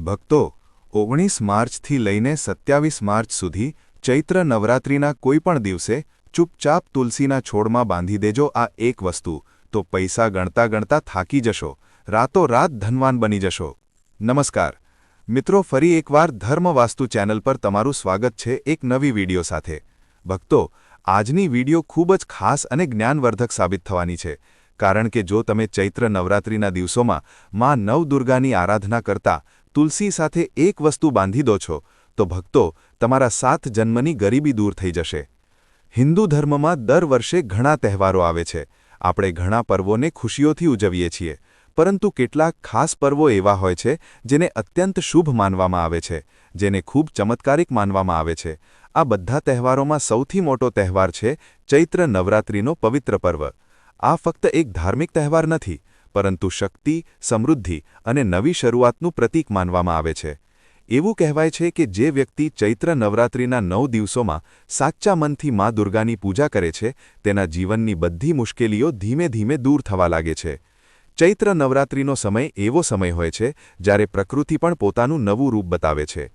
ભક્તો 19 માર્ચથી લઈને 27 માર્ચ સુધી ચૈત્ર નવરાત્રિના કોઈપણ દિવસે ચૂપચાપ તુલસીના છોડમાં બાંધી દેજો આ એક વસ્તુ, તો પૈસા ગણતા ગણતા થાકી જશો, રાતોરાત ધનવાન બની જશો। નમસ્કાર મિત્રો, ફરી એકવાર ધર્મ વાસ્તુ ચેનલ પર તમારું સ્વાગત છે એક નવી વિડિયો સાથે। ભક્તો, આજની વિડિયો ખૂબ જ ખાસ અને જ્ઞાનવર્ધક સાબિત થવાની છે, કારણ કે જો તમે ચૈત્ર નવરાત્રિના દિવસોમાં માં નવદુર્ગાની આરાધના કરતા તુલસી સાથે એક વસ્તુ બાંધી દો છો, તો ભક્તો તમારા 7 જન્મની ગરીબી દૂર થઈ જશે। હિન્દુ ધર્મમાં દર વર્ષે ઘણા તહેવારો આવે છે, આપણે ઘણા પર્વોને ખુશીઓથી ઉજવીએ છીએ, પરંતુ કેટલાક ખાસ પર્વો એવા હોય છે જેને અત્યંત શુભ માનવામાં આવે છે, જેને ખૂબ ચમત્કારિક માનવામાં આવે છે। આ બધા તહેવારોમાં સૌથી મોટો તહેવાર છે ચૈત્ર નવરાત્રિનો પવિત્ર પર્વ। આ ફક્ત એક ધાર્મિક તહેવાર નથી, પરંતુ શક્તિ, સમૃદ્ધિ અને નવી શરૂઆતનું પ્રતીક માનવામાં આવે છે। એવું કહેવાય છે કે જે વ્યક્તિ ચૈત્ર નવરાત્રિના 9 દિવસોમાં સાચા મનથી મા દુર્ગાની પૂજા કરે છે, તેના જીવનની બધી મુશ્કેલીઓ ધીમે ધીમે દૂર થવા લાગે છે। ચૈત્ર નવરાત્રિનો સમય એવો સમય હોય છે જ્યારે પ્રકૃતિ પણ પોતાનું નવું રૂપ બતાવે છે।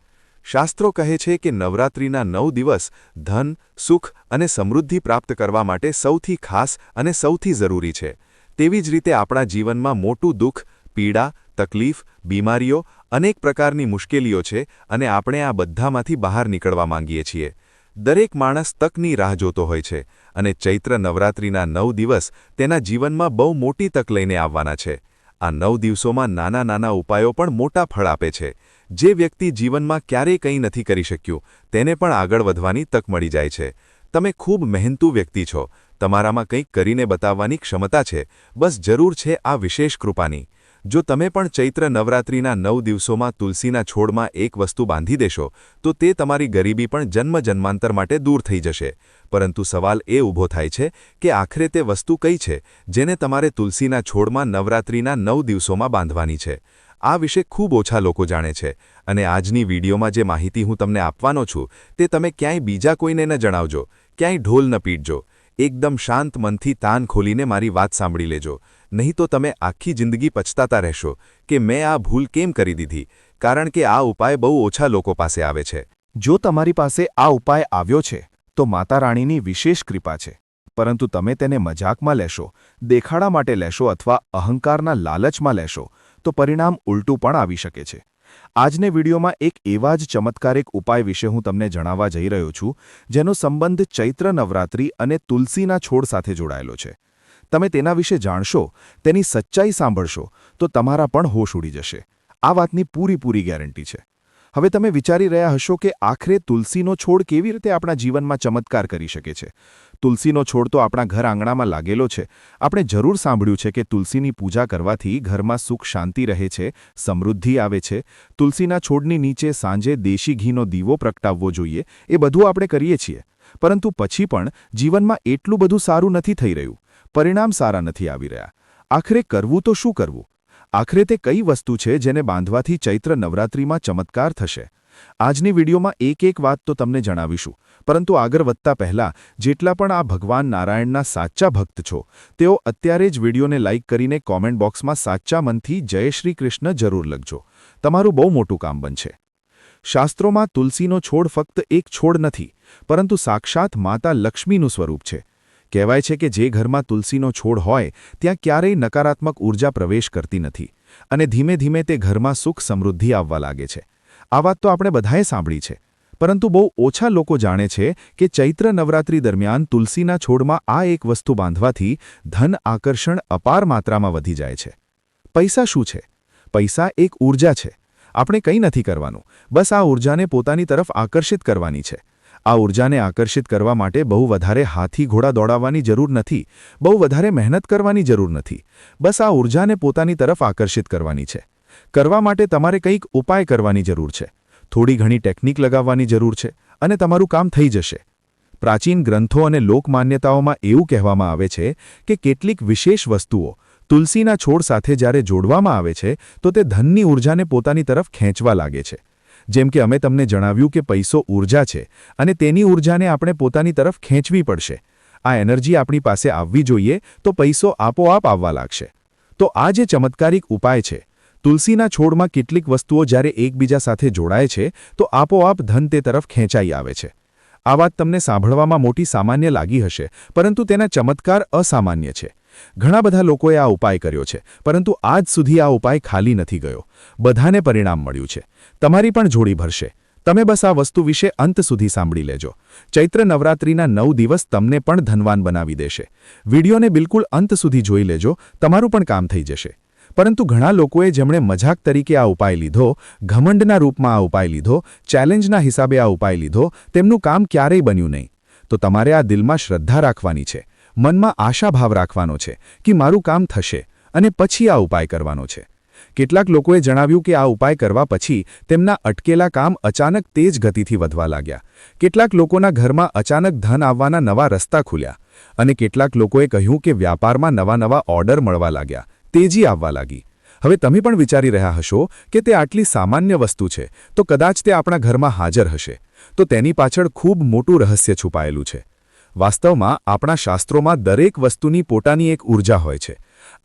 શાસ્ત્રો કહે છે કે નવરાત્રિના 9 દિવસ ધન, સુખ અને સમૃદ્ધિ પ્રાપ્ત કરવા માટે સૌથી ખાસ અને સૌથી જરૂરી છે। તેવી જ રીતે આપણા જીવનમાં મોટું દુઃખ, પીડા, તકલીફ, બીમારીઓ, અનેક પ્રકારની મુશ્કેલીઓ છે અને આપણે આ બધામાંથી બહાર નીકળવા માંગીએ છીએ। દરેક માણસ તકની રાહ જોતો હોય છે અને ચૈત્ર નવરાત્રિના 9 દિવસ તેના જીવનમાં બહુ મોટી તક લઈને આવવાના છે। આ 9 દિવસોમાં નાના નાના ઉપાયો પણ મોટા ફળ આપે છે। જે વ્યક્તિ જીવનમાં ક્યારેય કંઈ નથી કરી શક્યું, તેને પણ આગળ વધવાની તક મળી જાય છે। તમે ખૂબ મહેનતુ વ્યક્તિ છો, તમારામાં કંઈક કરીને બતાવવાની ક્ષમતા છે, બસ જરૂર છે આ વિશેષ કૃપાની। જો તમે પણ ચૈત્ર નવરાત્રિના 9 દિવસોમાં તુલસીના છોડમાં એક વસ્તુ બાંધી દેશો, તો તે તમારી ગરીબી પણ જન્મ-જન્માંતર માટે દૂર થઈ જશે। પરંતુ સવાલ એ ઊભો થાય છે કે આખરે તે વસ્તુ કઈ છે જેને તમારે તુલસીના છોડમાં નવરાત્રિના 9 દિવસોમાં બાંધવાની છે? આ વિશે ખૂબ ઓછા લોકો જાણે છે, અને આજની વિડીયોમાં જે માહિતી હું તમને આપવાનો છું તે તમે ક્યાંય બીજા કોઈને ન જણાવજો, ક્યાંય ઢોલ ન પીટજો। એકદમ શાંત મનથી કાન ખોલીને મારી વાત સાંભળી લેજો, નહીં તો તમે આખી જિંદગી પછતાતા રહેશો કે મેં આ ભૂલ કેમ કરી દીધી, કારણ કે આ ઉપાય બહુ ઓછા લોકો પાસે આવે છે। જો તમારી પાસે આ ઉપાય આવ્યો છે તો માતા રાણીની વિશેષ કૃપા છે, પરંતુ તમે તેને મજાકમાં લેશો, દેખાડા માટે લેશો અથવા અહંકારના લાલચમાં લેશો તો પરિણામ ઉલટું પણ આવી શકે છે। આજને વિડીયોમાં એક એવા જ ચમત્કારિક ઉપાય વિશે હું તમને જણાવવા જઈ રહ્યો છું જેનો સંબંધ ચૈત્ર નવરાત્રિ અને તુલસીના છોડ સાથે જોડાયેલો છે। તમે તેના વિશે જાણશો, તેની સચ્ચાઈ સાંભળશો તો તમારા પણ હોશ ઉડી જશે। આ વાતની પૂરી ગેરંટી છે। હવે તમે વિચારી રહ્યા હશો કે આખરે તુલસીનો છોડ કેવી રીતે આપણા જીવનમાં ચમત્કાર કરી શકે છે? તુલસીનો છોડ તો આપણા ઘર આંગણામાં લાગેલો છે। આપણે જરૂર સાંભળ્યું છે કે તુલસીની પૂજા કરવાથી ઘરમાં સુખ શાંતિ રહે છે, સમૃદ્ધિ આવે છે, તુલસીના છોડની નીચે સાંજે દેશી ઘીનો દીવો પ્રગટાવવો જોઈએ, એ બધું આપણે કરીએ છીએ। પરંતુ પછી પણ જીવનમાં એટલું બધું સારું નથી થઈ રહ્યું, પરિણામ સારા નથી આવી રહ્યા। આખરે કરવું તો શું કરવું? આખરે તે કઈ વસ્તુ છે જેને બાંધવાથી ચૈત્ર નવરાત્રિમાં ચમત્કાર થશે? આજની વિડીયોમાં એક વાત તો તમને જણાવીશું, પરંતુ આગળ વધતા પહેલા જેટલા પણ આ ભગવાન નારાયણના સાચા ભક્ત છો, તેઓ અત્યારે જ વિડીયોને લાઇક કરીને કોમેન્ટ બોક્સમાં સાચા મનથી જય શ્રી કૃષ્ણ જરૂર લખજો। તમારું બહુ મોટું કામ બનશે। શાસ્ત્રોમાં તુલસીનો છોડ ફક્ત એક છોડ નથી, પરંતુ સાક્ષાત માતા લક્ષ્મીનું સ્વરૂપ છે। કહેવાય છે કે જે ઘરમાં તુલસીનો છોડ હોય ત્યાં ક્યારેય નકારાત્મક ઊર્જા પ્રવેશ કરતી નથી અને ધીમે ધીમે તે ઘરમાં સુખ સમૃદ્ધિ આવવા લાગે છે। આ વાત તો આપણે બધાએ સાંભળી છે, પરંતુ બહુ ઓછા લોકો જાણે છે કે ચૈત્ર નવરાત્રિ દરમિયાન તુલસીના છોડમાં આ એક વસ્તુ બાંધવાથી ધન આકર્ષણ અપાર માત્રામાં વધી જાય છે। પૈસા શું છે? પૈસા એક ઊર્જા છે। આપણે કંઈ નથી કરવાનું, બસ આ ઊર્જાને પોતાની તરફ આકર્ષિત કરવાની છે। આ ઊર્જાને આકર્ષિત કરવા માટે બહુ વધારે હાથી ઘોડા દોડાવવાની જરૂર નથી, બહુ વધારે મહેનત કરવાની જરૂર નથી, બસ આ ઊર્જાને પોતાની તરફ આકર્ષિત કરવાની છે। કરવા માટે તમારે કંઈક ઉપાય કરવાની જરૂર છે, થોડી ઘણી ટેકનિક લગાવવાની જરૂર છે અને તમારું કામ થઈ જશે। પ્રાચીન ગ્રંથો અને લોકમાન્યતાઓમાં એવું કહેવામાં આવે છે કે કેટલીક વિશેષ વસ્તુઓ તુલસીના છોડ સાથે જ્યારે જોડવામાં આવે છે તો તે ધનની ઊર્જાને પોતાની તરફ ખેંચવા લાગે છે। જેમ કે અમે તમને જણાવ્યું કે પૈસો ઊર્જા છે અને તેની ઊર્જાને આપણે પોતાની તરફ ખેંચવી પડશે। આ એનર્જી આપણી પાસે આવવી જોઈએ તો પૈસો આપોઆપ આવવા લાગશે। તો આ જે ચમત્કારિક ઉપાય છે, તુલસીના છોડમાં કેટલીક વસ્તુઓ જ્યારે એકબીજા સાથે જોડાય છે તો આપોઆપ ધન તે તરફ ખેંચાઈ આવે છે. આ વાત તમને સાંભળવામાં મોટી સામાન્ય લાગી હશે, પરંતુ તેના ચમત્કાર અસામાન્ય છે. ઘણા બધા લોકોએ આ ઉપાય કર્યો છે, પરંતુ આજ સુધી આ ઉપાય ખાલી નથી ગયો. બધાને પરિણામ મળ્યું છે. તમારી પણ જોડી ભરશે. તમે બસ આ વસ્તુ વિશે અંત સુધી સાંભળી લેજો. ચૈત્ર નવરાત્રિના 9 દિવસ તમને પણ ધનવાન બનાવી દેશે. વિડીયોને બિલકુલ અંત સુધી જોઈ લેજો, તમારું પણ કામ થઈ જશે. પરંતુ ઘણા લોકોએ જેમણે મજાક તરીકે આ ઉપાય લીધો, ઘમંડના રૂપમાં આ ઉપાય લીધો, ચેલેન્જના હિસાબે આ ઉપાય લીધો, તેમનું કામ ક્યારેય બન્યું નહીં. તો તમારે આ દિલમાં શ્રદ્ધા રાખવાની છે, મનમાં આશાભાવ રાખવાનો છે કે મારું કામ થશે, અને પછી આ ઉપાય કરવાનો છે. કેટલાક લોકોએ જણાવ્યું કે આ ઉપાય કરવા પછી તેમના અટકેલા કામ અચાનક તેજ ગતિથી વધવા લાગ્યા. કેટલાક લોકોના ઘરમાં અચાનક ધન આવવાના નવા રસ્તા ખુલ્યા, અને કેટલાક લોકોએ કહ્યું કે વ્યાપારમાં નવા ઓર્ડર મળવા લાગ્યા, તેજી આવવા લાગી. હવે તમે પણ વિચારી રહ્યા હશો કે તે આટલી સામાન્ય વસ્તુ છે, તો કદાચ તે આપણા ઘરમાં હાજર હશે. તો તેની પાછળ ખૂબ મોટું રહસ્ય છુપાયેલું છે. વાસ્તવમાં આપણા શાસ્ત્રોમાં દરેક વસ્તુની પોતાની એક ઊર્જા હોય છે.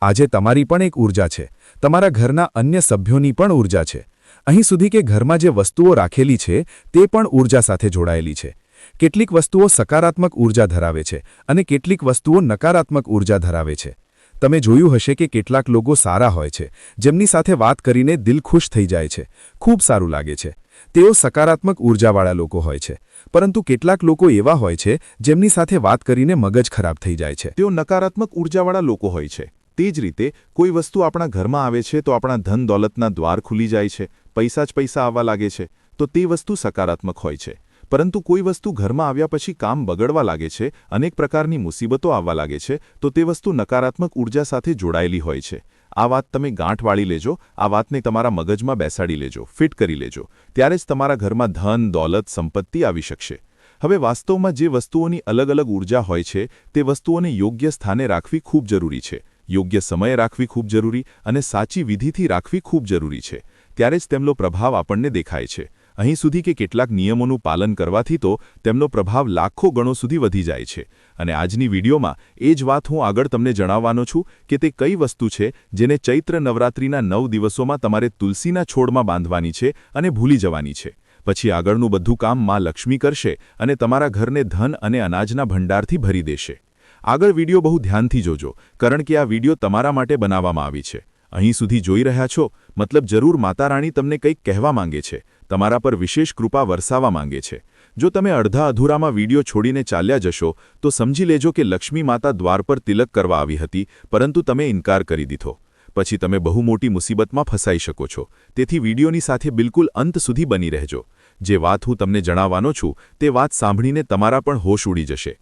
આજે તમારી પણ એક ઊર્જા છે, તમારા ઘરના અન્ય સભ્યોની પણ ઊર્જા છે. અહીં સુધી કે ઘરમાં જે વસ્તુઓ રાખેલી છે તે પણ ઊર્જા સાથે જોડાયેલી છે. કેટલીક વસ્તુઓ સકારાત્મક ઊર્જા ધરાવે છે અને કેટલીક વસ્તુઓ નકારાત્મક ઊર્જા ધરાવે છે. તમે જોયું હશે કે કેટલાક લોકો સારા હોય છે, જેમની સાથે વાત કરીને દિલ ખુશ થઈ જાય છે, ખૂબ સારું લાગે છે. તેઓ સકારાત્મક ઊર્જાવાળા લોકો હોય છે. પરંતુ કેટલાક લોકો એવા હોય છે જેમની સાથે વાત કરીને મગજ ખરાબ થઈ જાય છે. તેઓ નકારાત્મક ઊર્જાવાળા લોકો હોય છે. તે જ રીતે કોઈ વસ્તુ આપણા ઘરમાં આવે છે તો આપણા ધન દોલતના દ્વાર ખુલી જાય છે, પૈસા જ પૈસા આવવા લાગે છે, તો તે વસ્તુ સકારાત્મક હોય છે. પરંતુ કોઈ વસ્તુ ઘરમાં આવ્યા પછી કામ બગડવા લાગે છે, અનેક પ્રકારની મુસીબતો આવવા લાગે છે, તો તે વસ્તુ નકારાત્મક ઊર્જા સાથે જોડાયેલી હોય છે. આ વાત તમે ગાંઠ વાળી લેજો, આ વાતને તમારા મગજમાં બેસાડી લેજો, ફિટ કરી લેજો. ત્યારે જ તમારા ઘરમાં ધન, દોલત, સંપત્તિ આવી શકશે. હવે વાસ્તવમાં જે વસ્તુઓની અલગ અલગ ઊર્જા હોય છે તે વસ્તુઓને યોગ્ય સ્થાને રાખવી ખૂબ જરૂરી છે. યોગ્ય સમયે રાખવી ખૂબ જરૂરી અને સાચી વિધિથી રાખવી ખૂબ જરૂરી છે. ત્યારે જ તેમનો પ્રભાવ આપણને દેખાય છે. અહીં સુધી કે કેટલાક નિયમોનું પાલન કરવાથી તો તેમનો પ્રભાવ લાખો ગણો સુધી વધી જાય છે. અને આજની વિડીયોમાં એ જ વાત હું આગળ તમને જણાવવાનો છું કે તે કઈ વસ્તુ છે જેને ચૈત્ર નવરાત્રિના 9 દિવસોમાં તમારે તુલસીના છોડમાં બાંધવાની છે અને ભૂલી જવાની છે. પછી આગળનું બધું કામ માં લક્ષ્મી કરશે અને તમારા ઘરને ધન અને અનાજના ભંડારથી ભરી દેશે. આગળ વિડીયો બહુ ધ્યાનથી જોજો, કારણ કે આ વિડીયો તમારા માટે બનાવવામાં આવી છે. અહીં સુધી જોઈ રહ્યા છો, મતલબ જરૂર માતા રાણી તમને કંઈક કહેવા માંગે છે, તમારા પર વિશેષ કૃપા વરસાવવા માંગે છે. જો તમે અડધા અધૂરામાં વિડીયો છોડીને ચાલ્યા જશો તો સમજી લેજો કે લક્ષ્મી માતા દ્વાર પર તિલક કરવા આવી હતી, પરંતુ તમે ઇનકાર કરી દીધો. પછી તમે બહુ મોટી મુસીબતમાં ફસાઈ શકો છો. તેથી વિડીયોની સાથે બિલકુલ અંત સુધી બની રહેજો. જે વાત હું તમને જણાવવાનો છું તે વાત સાંભળીને તમારા પણ હોશ ઉડી જશે.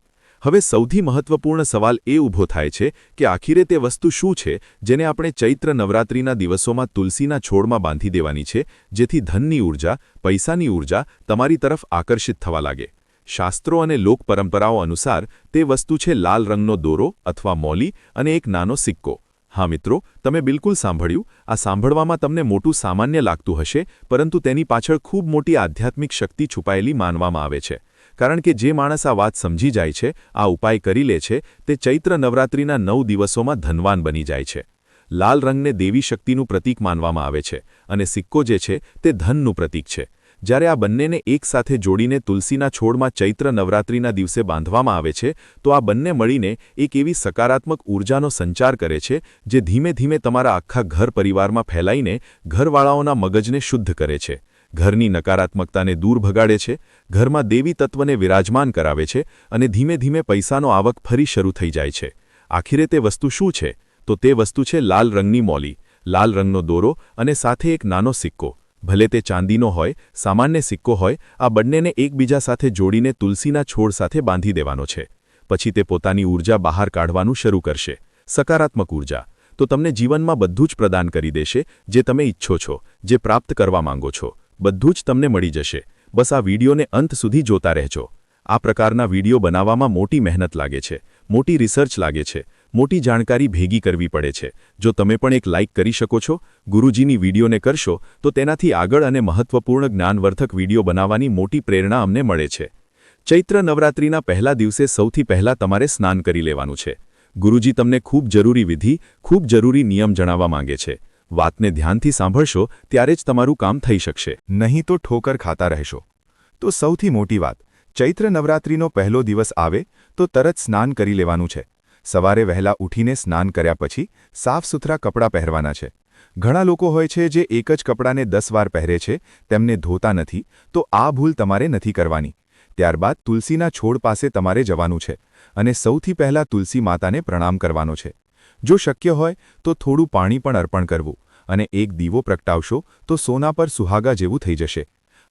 હવે સૌથી મહત્વપૂર્ણ સવાલ એ ઊભો થાય છે કે આખીરે તે વસ્તુ શું છે જેને આપણે ચૈત્ર નવરાત્રિના દિવસોમાં તુલસીના છોડમાં બાંધી દેવાની છે, જેથી ધનની ઊર્જા, પૈસાની ઊર્જા તમારી તરફ આકર્ષિત થવા લાગે. શાસ્ત્રો અને લોક પરંપરાઓ અનુસાર તે વસ્તુ છે લાલ રંગનો દોરો અથવા મોલી અને એક નાનો સિક્કો. હા મિત્રો, તમે બિલકુલ સાંભળ્યું. આ સાંભળવામાં તમને મોટું સામાન્ય લાગતું હશે, પરંતુ તેની પાછળ ખૂબ મોટી આધ્યાત્મિક શક્તિ છુપાયેલી માનવામાં આવે છે. કારણ કે જે માણસ આ વાત સમજી જાય છે, આ ઉપાય કરી લે છે, તે ચૈત્ર નવરાત્રિના 9 દિવસોમાં ધનવાન બની જાય છે. લાલ રંગને દેવી શક્તિનું પ્રતીક માનવામાં આવે છે અને સિક્કો જે છે તે ધનનું પ્રતીક છે. જ્યારે આ બંનેને એકસાથે જોડીને તુલસીના છોડમાં ચૈત્ર નવરાત્રિના દિવસે બાંધવામાં આવે છે તો આ બંને મળીને એક એવી સકારાત્મક ઊર્જાનો સંચાર કરે છે જે ધીમે ધીમે તમારા આખા ઘર પરિવારમાં ફેલાઈને ઘરવાળાઓના મગજને શુદ્ધ કરે છે, ઘરની નકારાત્મકતાને દૂર ભગાડે છે, ઘરમાં દેવી તત્વને વિરાજમાન કરાવે છે અને ધીમે ધીમે પૈસાનો આવક ફરી શરૂ થઈ જાય છે. આખીરે તે વસ્તુ શું છે? તો તે વસ્તુ છે લાલ રંગની મોલી, લાલ રંગનો દોરો અને સાથે એક નાનો સિક્કો. ભલે તે ચાંદીનો હોય, સામાન્ય સિક્કો હોય, આ બંનેને એકબીજા સાથે જોડીને તુલસીના છોડ સાથે બાંધી દેવાનો છે. પછી તે પોતાની ઊર્જા બહાર કાઢવાનું શરૂ કરશે, સકારાત્મક ઊર્જા. તો તમને જીવનમાં બધું જ પ્રદાન કરી દેશે જે તમે ઈચ્છો છો, જે પ્રાપ્ત કરવા માંગો છો. બધું જ તમને મળી જશે. બસ આ વિડીયોને અંત સુધી જોતા રહેજો. આ પ્રકારના વિડીયો બનાવવામાં મોટી મહેનત લાગે છે, મોટી રિસર્ચ લાગે છે, મોટી જાણકારી ભેગી કરવી પડે છે. જો તમે પણ એક લાઇક કરી શકો છો, ગુરુજીની વિડીયોને કરશો તો તેનાથી આગળ અને મહત્વપૂર્ણ જ્ઞાનવર્ધક વિડીયો બનાવવાની મોટી પ્રેરણા અમને મળે છે. ચૈત્ર નવરાત્રિના પહેલા દિવસે સૌથી પહેલાં તમારે સ્નાન કરી લેવાનું છે. ગુરુજી તમને ખૂબ જરૂરી વિધિ, ખૂબ જરૂરી નિયમ જણાવવા માંગે છે. વાતને ધ્યાનથી સાંભળશો ત્યારે જ તમારું કામ થઈ શકશે, નહીં તો ઠોકર ખાતા રહેશો. તો સૌથી મોટી વાત, ચૈત્ર નવરાત્રિનો પહેલો દિવસ આવે તો તરત સ્નાન કરી લેવાનું છે. સવારે વહેલા ઉઠીને સ્નાન કર્યા પછી સાફ સુથરા કપડાં પહેરવાના છે. ઘણા લોકો હોય છે જે એક જ કપડાને 10 વાર પહેરે છે, તેમને ધોતા નથી, તો આ ભૂલ તમારે નથી કરવાની. ત્યારબાદ તુલસીના છોડ પાસે તમારે જવાનું છે અને સૌથી પહેલાં તુલસી માતાને પ્રણામ કરવાનો છે. જો શક્ય હોય તો થોડું પાણી પણ અર્પણ કરવું અને એક દીવો પ્રગટાવશો તો સોના પર સુહાગા જેવું થઈ જશે.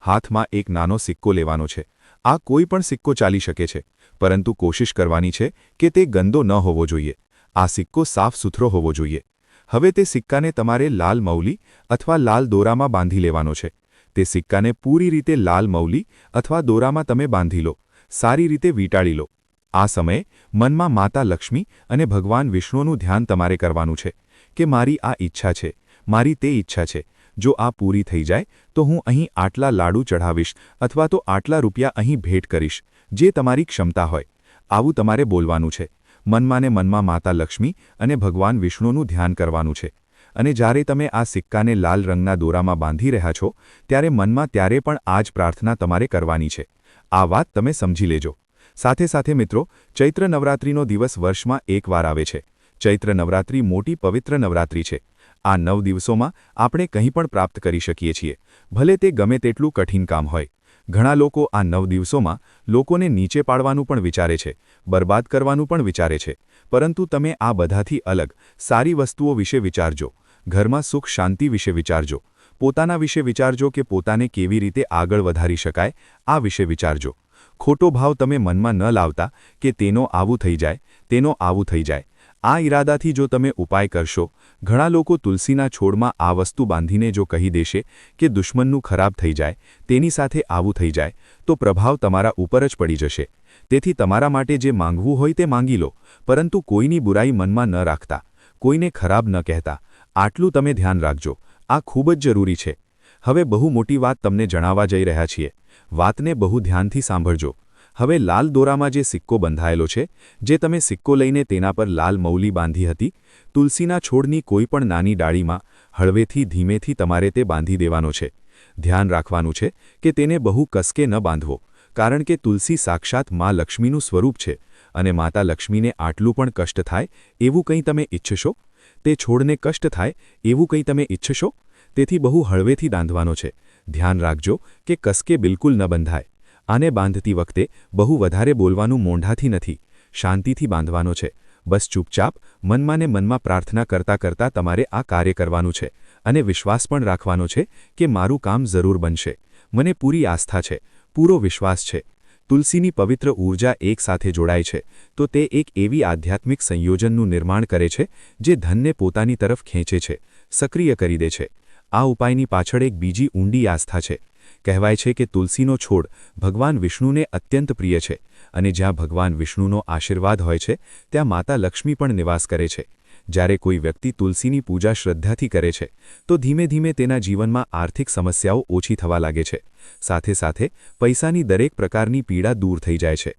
હાથમાં એક નાનો સિક્કો લેવાનો છે. આ કોઈ પણ સિક્કો ચાલી શકે છે, પરંતુ કોશિશ કરવાની છે કે તે ગંદો ન હોવો જોઈએ. આ સિક્કો સાફ સુથરો હોવો જોઈએ. હવે તે સિક્કાને તમારે લાલ મૌલી અથવા લાલ દોરામાં બાંધી લેવાનો છે. તે સિક્કાને પૂરી રીતે લાલ મૌલી અથવા દોરામાં તમે બાંધી લો, સારી રીતે વીંટાળી લો. આ સમયે મનમાં માતા લક્ષ્મી અને ભગવાન વિષ્ણુનું ધ્યાન તમારે કરવાનું છે કે મારી આ ઈચ્છા છે, મારી તે ઈચ્છા છે. જો આ પૂરી થઈ જાય તો હું અહીં આટલા લાડુ ચઢાવીશ અથવા તો આટલા રૂપિયા અહીં ભેટ કરીશ, જે તમારી ક્ષમતા હોય. આવું તમારે બોલવાનું છે. મનમાં ને મનમાં માતા લક્ષ્મી અને ભગવાન વિષ્ણુનું ધ્યાન કરવાનું છે. અને જ્યારે તમે આ સિક્કાને લાલ રંગના દોરામાં બાંધી રહ્યા છો ત્યારે મનમાં ત્યારે પણ આ જ પ્રાર્થના તમારે કરવાની છે. આ વાત તમે સમજી લેજો. સાથે સાથે મિત્રો, ચૈત્ર નવરાત્રિનો દિવસ વર્ષમાં એકવાર આવે છે. ચૈત્ર નવરાત્રિ મોટી પવિત્ર નવરાત્રિ છે. આ 9 દિવસોમાં આપણે કંઈ પણ પ્રાપ્ત કરી શકીએ છીએ, ભલે તે ગમે તેટલું કઠિન કામ હોય. ઘણા લોકો આ 9 દિવસોમાં લોકોને નીચે પાડવાનું પણ વિચારે છે, બરબાદ કરવાનું પણ વિચારે છે. પરંતુ તમે આ બધાથી અલગ સારી વસ્તુઓ વિશે વિચારજો. ઘરમાં સુખ શાંતિ વિશે વિચારજો. પોતાના વિશે વિચારજો કે પોતાને કેવી રીતે આગળ વધારી શકાય, આ વિશે વિચારજો. ખોટો ભાવ તમે મનમાં ન લાવતા કે તેનો આવું થઈ જાય, તેનો આવું થઈ જાય. આ ઈરાદાથી જો તમે ઉપાય કરશો, ઘણા લોકો તુલસીના છોડમાં આ વસ્તુ બાંધીને જો કહી દેશે કે દુશ્મનનું ખરાબ થઈ જાય, તેની સાથે આવું થઈ જાય, તો પ્રભાવ તમારા ઉપર જ પડી જશે. તેથી તમારા માટે જે માંગવું હોય તે માંગી લો, પરંતુ કોઈની બુરાઈ મનમાં ન રાખતા, કોઈને ખરાબ ન કહેતા. આટલું તમે ધ્યાન રાખજો. આ ખૂબ જ જરૂરી છે. હવે બહુ મોટી વાત તમને જણાવવા જઈ રહ્યા છીએ. વાતને બહુ ધ્યાનથી સાંભળજો. હવે લાલ દોરામાં જે સિક્કો બંધાયેલો છે, જે તમે સિક્કો લઈને તેના પર લાલ મૌલી બાંધી હતી, તુલસીના છોડની કોઈ પણ નાની ડાળીમાં હળવેથી ધીમેથી તમારે તે બાંધી દેવાનો છે. ધ્યાન રાખવાનું છે કે તેને બહુ કસકે ન બાંધવો, કારણ કે તુલસી સાક્ષાત માં લક્ષ્મીનું સ્વરૂપ છે અને માતા લક્ષ્મીને આટલું પણ કષ્ટ થાય એવું કંઈ તમે ઈચ્છશો? તે છોડને કષ્ટ થાય એવું કંઈ તમે ઈચ્છશો? તેથી બહુ હળવેથી બાંધવાનો છે. ધ્યાન રાખજો કે કસકે બિલકુલ ન બંધાય. આને બાંધતી વખતે બહુ વધારે બોલવાનું મોંઢાથી નથી, શાંતિથી બાંધવાનો છે. બસ ચૂપચાપ મનમાં ને મનમાં પ્રાર્થના કરતા કરતા તમારે આ કાર્ય કરવાનું છે અને વિશ્વાસ પણ રાખવાનો છે કે મારું કામ જરૂર બનશે. મને પૂરી આસ્થા છે, પૂરો વિશ્વાસ છે. તુલસીની પવિત્ર ઊર્જા એક સાથે જોડાય છે તો તે એક એવી આધ્યાત્મિક સંયોજનનું નિર્માણ કરે છે જે ધનને પોતાની તરફ ખેંચે છે, સક્રિય કરી દે છે. આ ઉપાયની પાછળ એક બીજી ઊંડી આસ્થા છે. કહેવાય છે કે તુલસીનો છોડ ભગવાન વિષ્ણુને અત્યંત પ્રિય છે અને જ્યાં ભગવાન વિષ્ણુનો આશીર્વાદ હોય છે ત્યાં માતા લક્ષ્મી પણ નિવાસ કરે છે. જ્યારે કોઈ વ્યક્તિ તુલસીની પૂજા શ્રદ્ધાથી કરે છે તો ધીમે ધીમે તેના જીવનમાં આર્થિક સમસ્યાઓ ઓછી થવા લાગે છે. સાથે સાથે પૈસાની દરેક પ્રકારની પીડા દૂર થઈ જાય છે.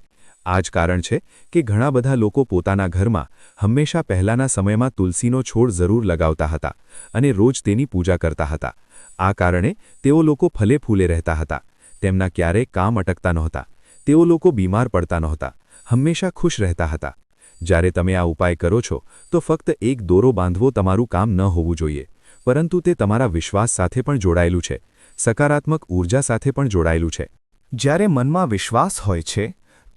આ જ કારણ છે કે ઘણા બધા લોકો પોતાના ઘરમાં હંમેશા પહેલાના સમયમાં તુલસીનો છોડ જરૂર લગાવતા હતા અને રોજ તેની પૂજા કરતા હતા. આ કારણે તેઓ લોકો ફલે ફૂલે રહેતા હતા. તેમના ક્યારેય કામ અટકતા નહોતા. તેઓ લોકો બીમાર પડતા નહોતા. હંમેશા ખુશ રહેતા હતા. જ્યારે તમે આ ઉપાય કરો છો તો ફક્ત એક દોરો બાંધવો તમારું કામ ન હોવું જોઈએ, પરંતુ તે તમારા વિશ્વાસ સાથે પણ જોડાયેલું છે, સકારાત્મક ઊર્જા સાથે પણ જોડાયેલું છે. જ્યારે મનમાં વિશ્વાસ હોય છે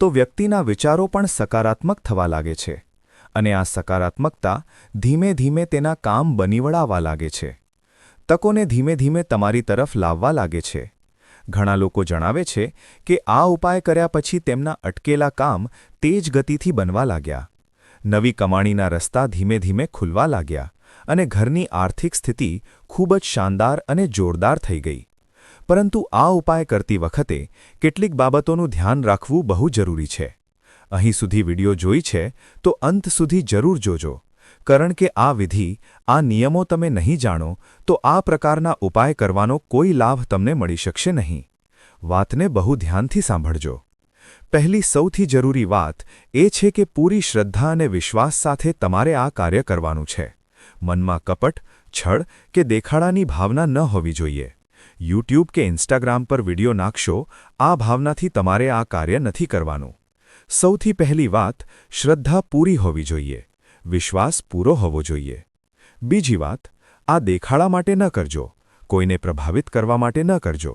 તો વ્યક્તિના વિચારો પણ સકારાત્મક થવા લાગે છે અને આ સકારાત્મકતા ધીમે ધીમે તેના કામ બની વળાવવા લાગે છે. તકોને ધીમે ધીમે તમારી તરફ લાવવા લાગે છે. ઘણા લોકો જણાવે છે કે આ ઉપાય કર્યા પછી તેમના અટકેલા કામ તેજ ગતિથી બનવા લાગ્યા. નવી કમાણીના રસ્તા ધીમે ધીમે ખુલવા લાગ્યા અને ઘરની આર્થિક સ્થિતિ ખૂબ જ શાનદાર અને જોરદાર થઈ ગઈ. પરંતુ આ ઉપાય કરતી વખતે કેટલીક બાબતોનું ધ્યાન રાખવું બહુ જરૂરી છે. અહીં સુધી વિડિયો જોઈ છે તો અંત સુધી જરૂર જોજો, કારણ કે આ વિધિ, આ નિયમો તમે નહીં જાણો તો આ પ્રકારના ઉપાય કરવાનો કોઈ લાભ તમને મળી શકશે નહીં. વાતને બહુ ધ્યાનથી સાંભળજો. પહેલી સૌથી જરૂરી વાત એ છે કે પૂરી શ્રદ્ધા અને વિશ્વાસ સાથે તમારે આ કાર્ય કરવાનું છે. મનમાં કપટ, છળ કે દેખાડાની ભાવના ન હોવી જોઈએ. યુટ્યુબ કે ઇન્સ્ટાગ્રામ પર વિડિયો નાખશો, આ ભાવનાથી તમારે આ કાર્ય નથી કરવાનું. સૌથી પહેલી વાત, શ્રદ્ધા પૂરી હોવી જોઈએ, વિશ્વાસ પૂરો હોવો જોઈએ. બીજી વાત, આ દેખાડા માટે ન કરજો, કોઈને પ્રભાવિત કરવા માટે ન કરજો.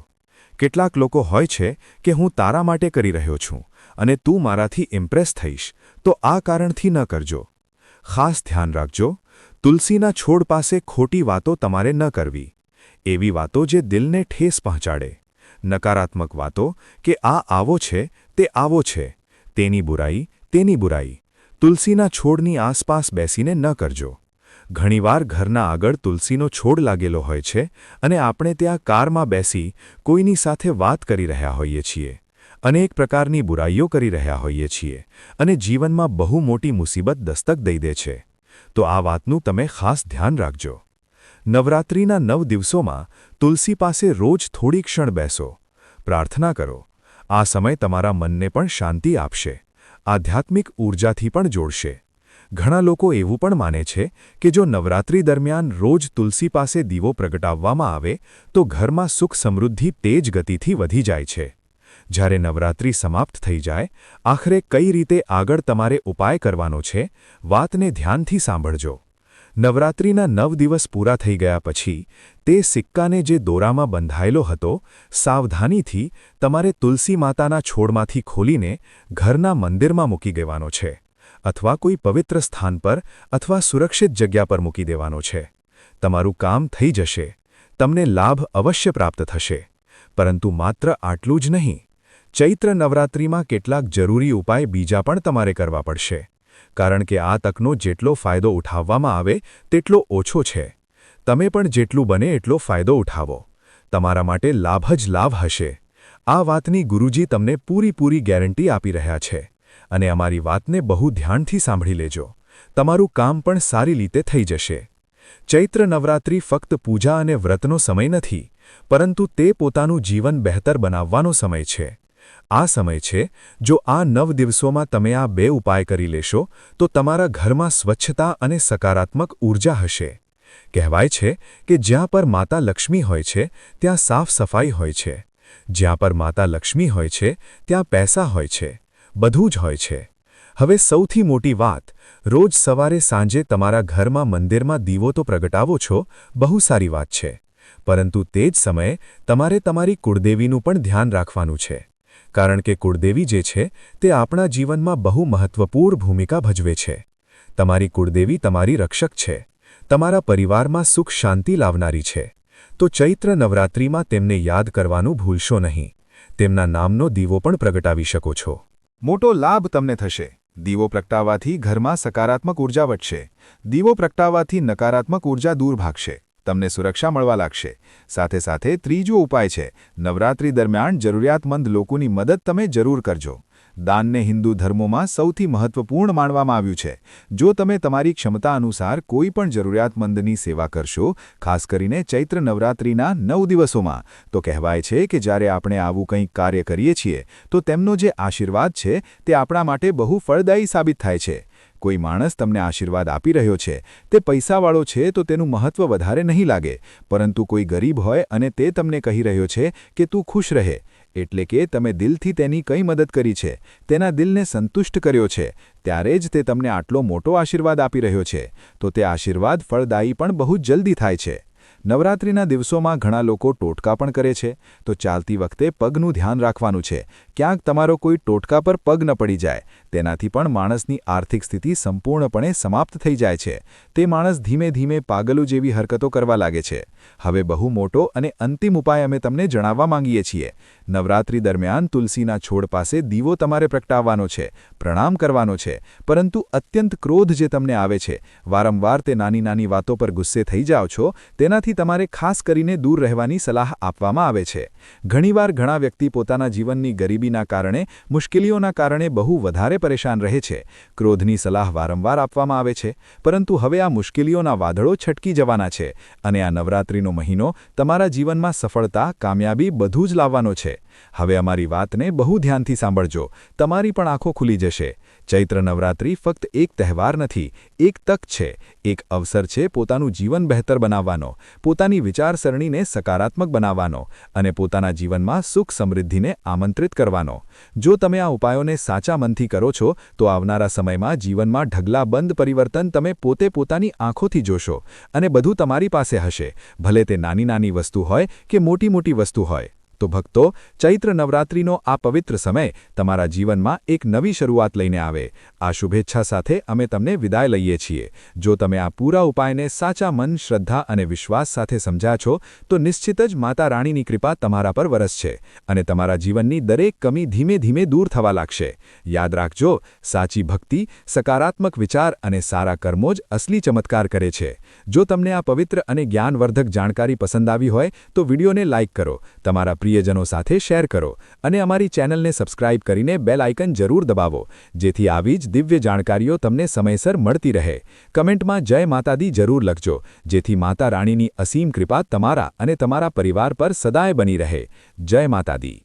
કેટલાક લોકો હોય છે કે હું તારા માટે કરી રહ્યો છું અને તું મારાથી ઇમ્પ્રેસ થઈશ, તો આ કારણથી ન કરજો. ખાસ ધ્યાન રાખજો, તુલસીના છોડ પાસે ખોટી વાતો તમારે ન કરવી. એવી વાતો જે દિલને ઠેસ પહોંચાડે. નકારાત્મક વાતો કે આ આવો છે, તે આવો છે, તેની બુરાઈ, તેની બુરાઈ. તુલસીના છોડની આસપાસ બેસીને ન કરજો. ઘણીવાર ઘરના આગળ તુલસીનો છોડ લાગેલો હોય છે અને આપણે ત્યાં કારમાં બેસી કોઈની સાથે વાત કરી રહ્યા હોઈએ છીએ. અનેક પ્રકારની બુરાઈઓ કરી રહ્યા હોઈએ છીએ અને જીવનમાં બહુ મોટી મુસીબત દસ્તક દઈ દે છે. તો આ વાતનું તમે ખાસ ધ્યાન રાખજો. નવરાત્રિના 9 દિવસોમાં તુલસી પાસે રોજ થોડી ક્ષણ બેસો, પ્રાર્થના કરો. આ સમય તમારા મનને પણ શાંતિ આપશે, આધ્યાત્મિક ઊર્જાથી પણ જોડશે. ઘણા લોકો એવું પણ માને છે કે જો નવરાત્રિ દરમિયાન રોજ તુલસી પાસે દીવો પ્રગટાવવામાં આવે તો ઘરમાં સુખ સમૃદ્ધિ તેજ ગતિથી વધી જાય છે. જ્યારે નવરાત્રિ સમાપ્ત થઈ જાય, આખરે કઈ રીતે આગળ તમારે ઉપાય કરવાનો છે, વાતને ધ્યાનથી સાંભળજો. નવરાત્રિના 9 દિવસ પૂરા થઈ ગયા પછી તે સિક્કાને જે દોરામાં બંધાયેલો હતો, સાવધાનીથી તમારે તુલસી માતાના છોડમાંથી ખોલીને ઘરના મંદિરમાં મૂકી દેવાનો છે, અથવા કોઈ પવિત્ર સ્થાન પર અથવા સુરક્ષિત જગ્યા પર મૂકી દેવાનો છે. તમારું કામ થઈ જશે, તમને લાભ અવશ્ય પ્રાપ્ત થશે. પરંતુ માત્ર આટલું જ નહીં, ચૈત્ર નવરાત્રિમાં કેટલાક જરૂરી ઉપાય બીજા પણ તમારે કરવા પડશે, કારણ કે આ તકનો જેટલો ફાયદો ઉઠાવવામાં આવે તેટલો ઓછો છે. તમે પણ જેટલું બને એટલો ફાયદો ઉઠાવો. તમારા માટે લાભ જ લાભ હશે. આ વાતની ગુરુજી તમને પૂરી ગેરંટી આપી રહ્યા છે અને અમારી વાતને બહુ ધ્યાનથી સાંભળી લેજો. તમારું કામ પણ સારી રીતે થઈ જશે. ચૈત્ર નવરાત્રિ ફક્ત પૂજા અને વ્રતનો સમય નથી, પરંતુ તે પોતાનું જીવન બહેતર બનાવવાનો સમય છે. આ સમય છે, જો આ 9 દિવસોમાં તમે આ 2 ઉપાય કરી લેશો તો તમારા ઘરમાં સ્વચ્છતા અને સકારાત્મક ઊર્જા હશે. કહેવાય છે કે જ્યાં પર માતા લક્ષ્મી હોય છે ત્યાં સાફ સફાઈ હોય છે. જ્યાં પર માતા લક્ષ્મી હોય છે ત્યાં પૈસા હોય છે, બધું જ હોય છે. હવે સૌથી મોટી વાત, રોજ સવારે સાંજે તમારા ઘરમાં મંદિરમાં દીવો તો પ્રગટાવો છો, બહુ સારી વાત છે. પરંતુ તે જ સમયે તમારે તમારી કુળદેવીનું પણ ધ્યાન રાખવાનું છે. કારણ કે કુળદેવી જે છે તે આપણા જીવનમાં બહુ મહત્વપૂર્ણ ભૂમિકા ભજવે છે. તમારી કુળદેવી તમારી રક્ષક છે, તમારા પરિવારમાં સુખ શાંતિ લાવનારી છે. તો ચૈત્ર નવરાત્રિમાં તેમને યાદ કરવાનું ભૂલશો નહીં. તેમના નામનો દીવો પણ પ્રગટાવી શકો છો. મોટો લાભ તમને થશે. દીવો પ્રગટાવવાથી ઘરમાં સકારાત્મક ઊર્જા વધશે. દીવો પ્રગટાવવાથી નકારાત્મક ઊર્જા દૂર ભાગશે. તમને સુરક્ષા મળવા લાગશે. સાથે સાથે ત્રીજો ઉપાય છે, નવરાત્રિ દરમિયાન જરૂરિયાતમંદ લોકોની મદદ તમે જરૂર કરજો. દાનને હિન્દુ ધર્મોમાં સૌથી મહત્વપૂર્ણ માનવામાં આવ્યું છે. જો તમે તમારી ક્ષમતા અનુસાર કોઈ પણ જરૂરિયાતમંદની સેવા કરશો, ખાસ કરીને ચૈત્ર નવરાત્રિના 9 દિવસોમાં, તો કહેવાય છે કે જ્યારે આપણે આવું કંઈક કાર્ય કરીએ છીએ તો તેમનો જે આશીર્વાદ છે તે આપણા માટે બહુ ફળદાયી સાબિત થાય છે. કોઈ માણસ તમને આશીર્વાદ આપી રહ્યો છે, તે પૈસાવાળો છે તો તેનું મહત્વ વધારે નહીં લાગે, પરંતુ કોઈ ગરીબ હોય અને તે તમને કહી રહ્યો છે કે તું ખુશ રહે, એટલે કે તમે દિલથી તેની કંઈ મદદ કરી છે, તેના દિલને સંતુષ્ટ કર્યો છે, ત્યારે જ તે તમને આટલો મોટો આશીર્વાદ આપી રહ્યો છે. તો તે આશીર્વાદ ફળદાયી પણ બહુ જલ્દી થાય છે. નવરાત્રિના દિવસોમાં ઘણા લોકો ટોટકા પણ કરે છે, તો ચાલતી વખતે પગનું ધ્યાન રાખવાનું છે. ક્યાંક તમારો કોઈ ટોટકા પર પગ ન પડી જાય, તેનાથી પણ માણસની આર્થિક સ્થિતિ સંપૂર્ણપણે સમાપ્ત થઈ જાય છે. તે માણસ ધીમે ધીમે પાગલો જેવી હરકતો કરવા લાગે છે. હવે બહુ મોટો અને અંતિમ ઉપાય અમે તમને જણાવવા માંગીએ છીએ. નવરાત્રિ દરમિયાન તુલસીના છોડ પાસે દીવો તમારે પ્રગટાવવાનો છે, પ્રણામ કરવાનો છે, પરંતુ અત્યંત ક્રોધ જે તમને આવે છે, વારંવાર તે નાની વાતો પર ગુસ્સે થઈ જાઓ છો, તેનાથી તમારે ખાસ કરીને દૂર રહેવાની સલાહ આપવામાં આવે છે. ઘણીવાર ઘણા વ્યક્તિ પોતાના જીવનની ગરીબીના કારણે, મુશ્કેલીઓના કારણે બહુ વધારે પરેશાન રહે છે. ક્રોધની સલાહ વારંવાર આપવામાં આવે છે, પરંતુ હવે આ મુશ્કેલીઓના વાદળો છટકી જવાના છે અને આ નવરાત્રિનો મહિનો તમારા જીવનમાં સફળતા, કામયાબી બધું જ લાવવાનો છે. હવે અમારી વાતને બહુ ધ્યાનથી સાંભળજો. તમારી પણ આંખો ખુલી જશે. ચૈત્ર નવરાત્રિ ફક્ત એક તહેવાર નથી, એક તક છે, એક અવસર છે પોતાનું જીવન બહેતર બનાવવાનો, પોતાની વિચારસરણીને સકારાત્મક બનાવવાનો અને પોતાના જીવનમાં સુખ સમૃદ્ધિને આમંત્રિત કરવાનો. જો તમે આ ઉપાયોને સાચા મનથી કરો છો તો આવનારા સમયમાં જીવનમાં ઢગલાબંધ પરિવર્તન તમે પોતે પોતાની આંખોથી જોશો અને બધું તમારી પાસે હશે, ભલે તે નાની નાની વસ્તુ હોય કે મોટી મોટી વસ્તુ હોય. તો ભક્તો, ચૈત્ર નવરાત્રિનો આ પવિત્ર સમય તમારા જીવનમાં એક નવી શરૂઆત લઈને આવે. આ શુભેચ્છા સાથે અમે તમને વિદાય લઈએ છીએ. જો તમે આ પૂરા ઉપાયને સાચા મન, શ્રદ્ધા અને વિશ્વાસ સાથે સમજ્યા છો તો નિશ્ચિત જ માતા રાણીની કૃપા તમારા પર વરસશે અને તમારા જીવનની દરેક કમી ધીમે ધીમે દૂર થવા લાગશે. યાદ રાખજો, સાચી ભક્તિ, સકારાત્મક વિચાર અને સારા કર્મો જ અસલી ચમત્કાર કરે છે. જો તમને આ પવિત્ર અને જ્ઞાનવર્ધક જાણકારી પસંદ આવી હોય તો વિડીયોને લાઇક કરો, તમારા પ્રિયજનો સાથે શેર કરો અને અમારી ચેનલને સબસ્ક્રાઇબ કરીને બેલ આઇકન જરૂર દબાવો, જેથી આવી જ દિવ્ય જાણકારીઓ તમને સમયસર મળતી રહે. કમેન્ટમાં જય માતાદી જરૂર લખજો, જેથી માતા રાણીની અસીમ કૃપા તમારા અને તમારા પરિવાર પર સદાય બની રહે. જય માતાદી.